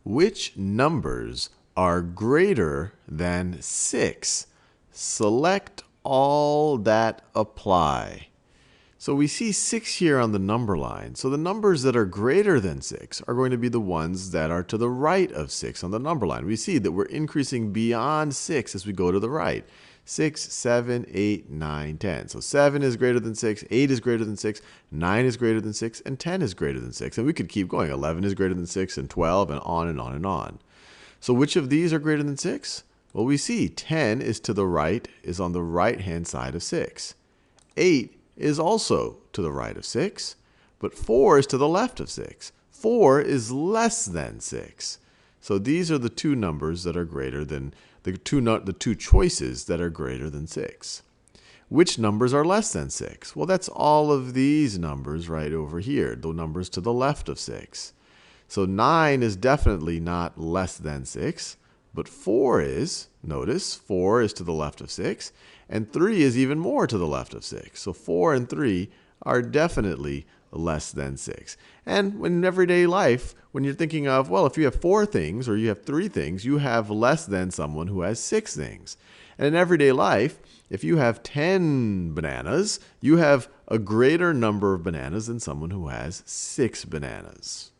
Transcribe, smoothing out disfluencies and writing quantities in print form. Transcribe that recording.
Which numbers are greater than 6? Select all that apply. So we see 6 here on the number line. So the numbers that are greater than 6 are going to be the ones that are to the right of 6 on the number line. We see that we're increasing beyond 6 as we go to the right. 6, 7, 8, 9, 10. So 7 is greater than 6, 8 is greater than 6, 9 is greater than 6, and 10 is greater than 6. And we could keep going. 11 is greater than 6, and 12, and on and on and on. So which of these are greater than 6? Well, we see 10 is to the right, is on the right-hand side of 6. 8 is also to the right of 6, but 4 is to the left of 6. 4 is less than 6. So these are the two numbers that are greater than, the two choices that are greater than 6. Which numbers are less than 6? Well, that's all of these numbers right over here, the numbers to the left of 6. So 9 is definitely not less than 6, but 4 is. Notice 4 is to the left of 6, and 3 is even more to the left of 6. So 4 and 3 are definitely less than 6. And in everyday life, when you're thinking of, well, if you have 4 things or you have 3 things, you have less than someone who has 6 things. And in everyday life, if you have 10 bananas, you have a greater number of bananas than someone who has 6 bananas.